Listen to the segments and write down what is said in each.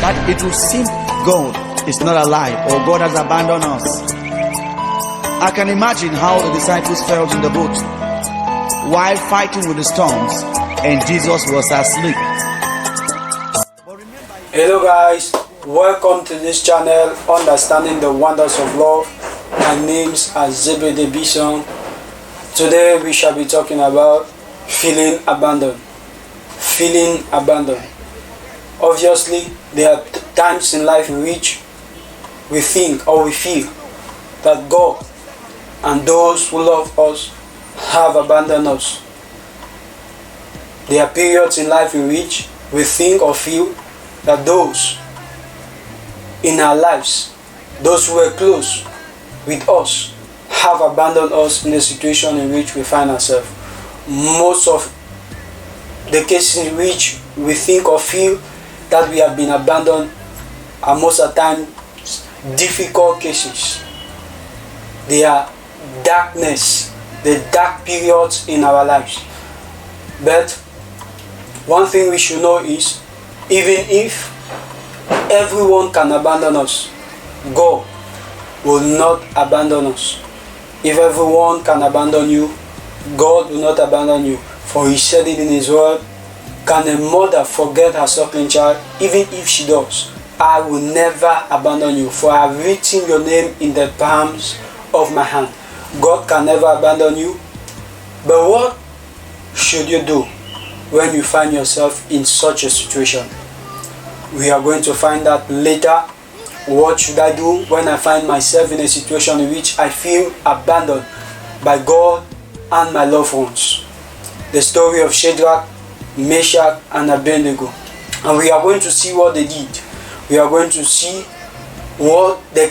that it will seem God is not alive or God has abandoned us. I can imagine how the disciples felt in the boat while fighting with the storms and Jesus was asleep. Hello guys, welcome to this channel, Understanding the Wonders of Love. My name is Depression. Today we shall be talking about feeling abandoned. Feeling abandoned. Obviously, there are times in life in which we think or we feel that God and those who love us have abandoned us. There are periods in life in which we think or feel that those in our lives, those who were close with us, have abandoned us in the situation in which we find ourselves. Most of the cases in which we think or feel that we have been abandoned are most of the time difficult cases. They are darkness, the dark periods in our lives. But one thing we should know is, even if everyone can abandon us, God will not abandon us. If everyone can abandon you, God will not abandon you. For He said it in His word, can a mother forget her suckling child? Even if she does, I will never abandon you, for I have written your name in the palms of my hand. God can never abandon you. But what should you do when you find yourself in such a situation? We are going to find out later. What should I do when I find myself in a situation in which I feel abandoned by God and my loved ones? The story of Shadrach, Meshach, and Abednego. And we are going to see what they did. We are going to see what the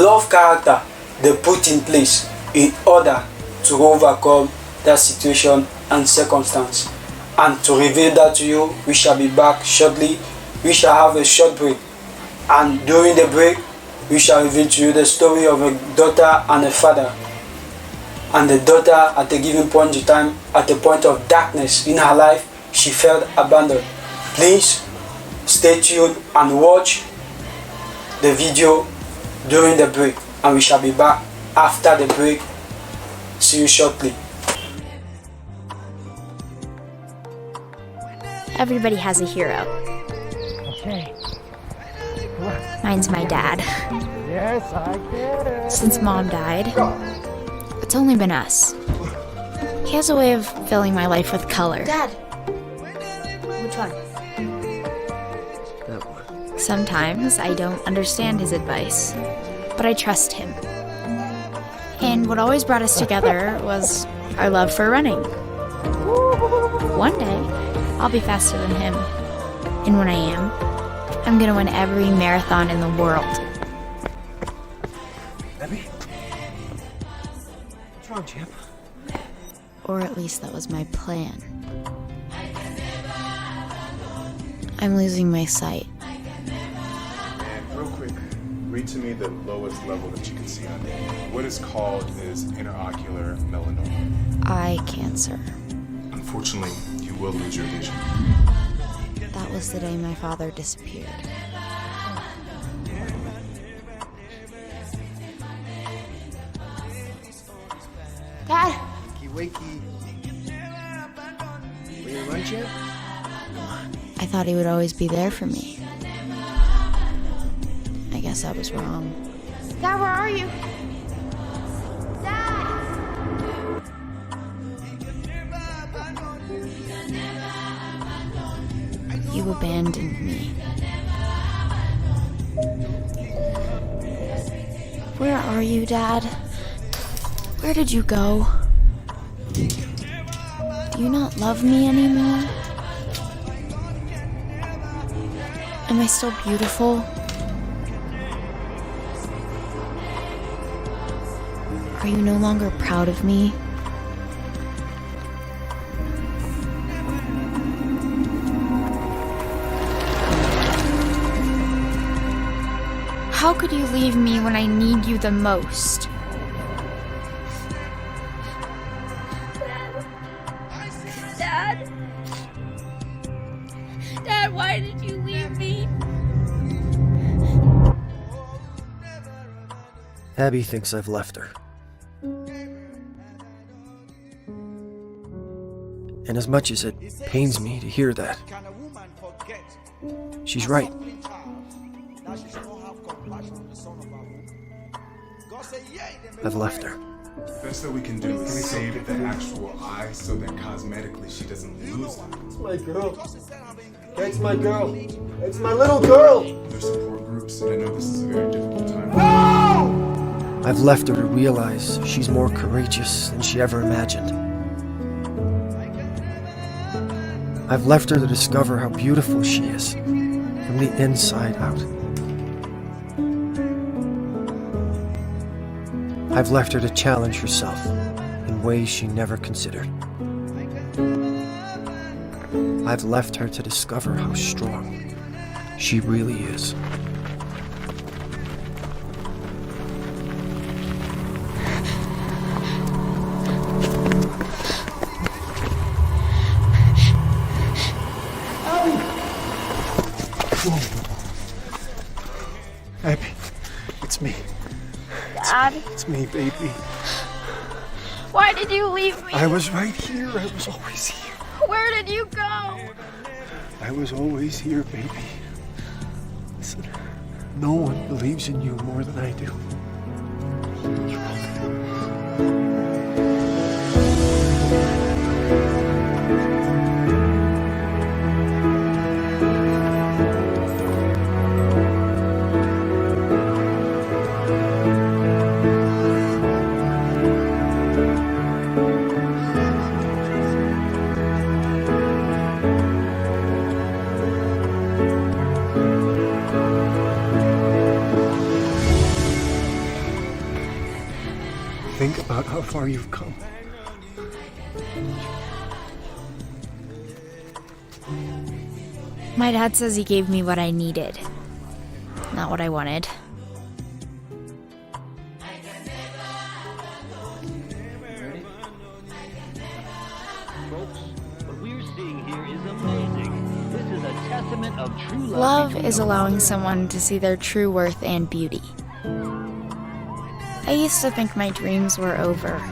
love character they put in place in order to overcome that situation and circumstance. And to reveal that to you, we shall be back shortly. We shall have a short break. And during the break, we shall reveal to you the story of a daughter and a father. And the daughter, at a given point in time, at a point of darkness in her life, she felt abandoned. Please stay tuned and watch the video during the break. And we shall be back after the break. See you shortly. Everybody has a hero. Okay. Mine's my dad. Yes, I get it. Since Mom died, it's only been us. He has a way of filling my life with color. Dad! Which one? That one. Sometimes I don't understand his advice, but I trust him. And what always brought us together was our love for running. One day, I'll be faster than him. And when I am, I'm gonna win every marathon in the world. Abby? What's wrong, champ? Or at least that was my plan. I'm losing my sight. And real quick, read to me the lowest level that you can see on there. What is called is interocular melanoma. Eye cancer. Unfortunately, you will lose your vision. That was the day my father disappeared. Dad! Wakey. Will you run, champ? I thought he would always be there for me. I guess I was wrong. Dad, where are you? Dad! You abandoned me. Where are you, Dad? Where did you go? Do you not love me anymore? Am I still beautiful? Are you no longer proud of me? How could you leave me when I need you the most? Dad? Dad, why did you leave me? Abby thinks I've left her. And as much as it pains me to hear that, she's right. I've left her. Best that we can do is save the actual I so that cosmetically she doesn't lose them. It's my girl. That's my girl. It's my little girl. There's support groups, and I know this is a very difficult time. I've left her to realize she's more courageous than she ever imagined. I've left her to discover how beautiful she is from the inside out. I've left her to challenge herself in ways she never considered. I've left her to discover how strong she really is. Abby, it's me. Dad, It's me, baby. why did you leave me? I was right here. I was always here. Where did you go? I was always here, baby. Listen, no one believes in you more than I do. Think about how far you've come. My dad says he gave me what I needed, not what I wanted. Folks, what we're seeing here is amazing. This is a testament of true love. Love is allowing someone to see their true worth and beauty. I used to think my dreams were over.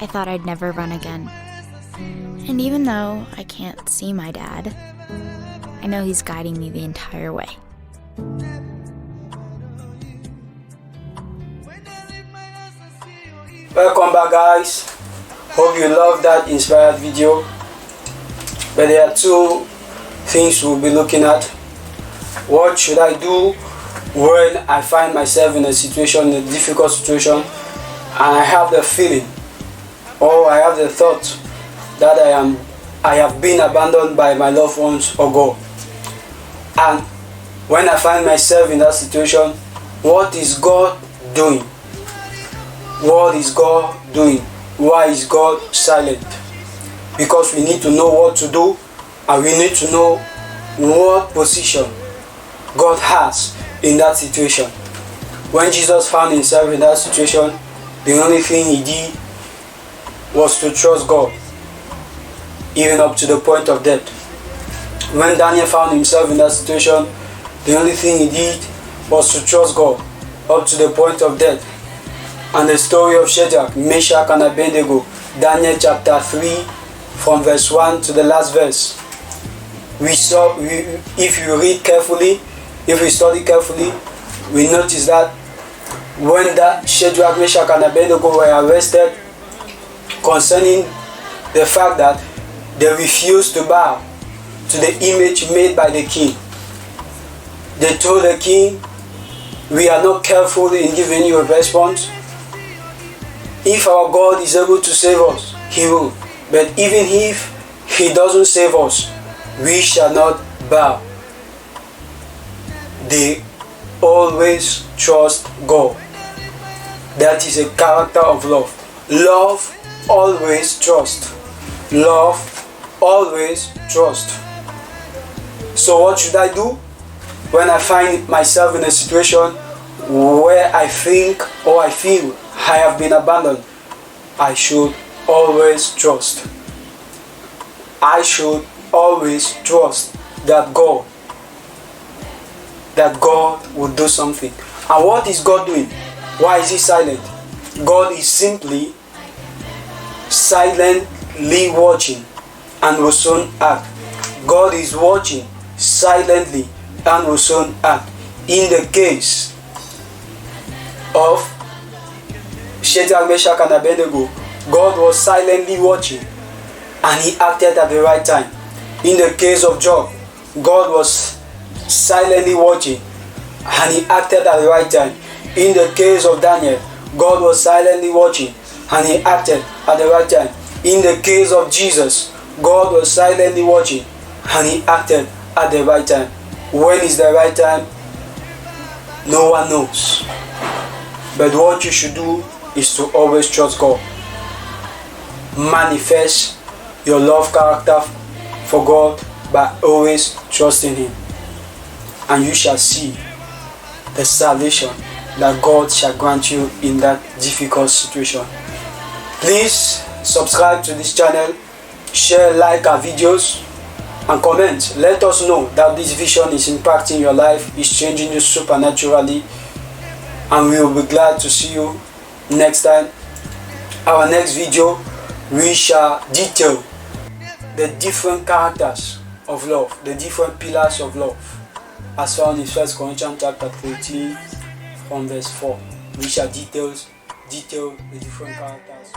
I thought I'd never run again. And even though I can't see my dad, I know he's guiding me the entire way. Welcome back, guys. Hope you love that inspired video. But there are two things we'll be looking at. What should I do when I find myself in a situation, in a difficult situation, and I have the feeling or I have the thought that I have been abandoned by my loved ones or God? And when I find myself in that situation, what is God doing? What is God doing? Why is God silent? Because we need to know what to do, and we need to know what position God has in that situation. When Jesus found himself in that situation, the only thing he did was to trust God, even up to the point of death. When Daniel found himself in that situation, the only thing he did was to trust God up to the point of death. And the story of Shadrach, Meshach, and Abednego, Daniel chapter 3, from verse 1 to the last verse. If you read carefully, if we study carefully, we notice that when that Shadrach, Meshach, and Abednego were arrested concerning the fact that they refused to bow to the image made by the king, they told the king, "We are not careful in giving you a response. If our God is able to save us, he will. But even if he doesn't save us, we shall not bow." They always trust God. That is a character of love. Love always trust. Love always trust. So what should I do when I find myself in a situation where I think or I feel I have been abandoned? I should always trust. I should always trust that God will do something. And what is God doing? Why is he silent? God is simply silently watching and will soon act. God is watching silently and will soon act. In the case of Shadrach, Meshach, and Abednego, God was silently watching and he acted at the right time. In the case of Job, God was silently watching and he acted at the right time. In the case of Daniel, God was silently watching and he acted at the right time. In the case of Jesus, God was silently watching and he acted at the right time. When is the right time? No one knows. But what you should do is to always trust God. Manifest your love character for God by always trusting Him. And you shall see the salvation that God shall grant you in that difficult situation. Please subscribe to this channel, share, like our videos, and comment. Let us know that this vision is impacting your life, is changing you supernaturally, and we will be glad to see you next time. Our next video, we shall detail the different characters of love, the different pillars of love, as found in 1 Corinthians chapter 13 from verse 4. We shall detail the different characters.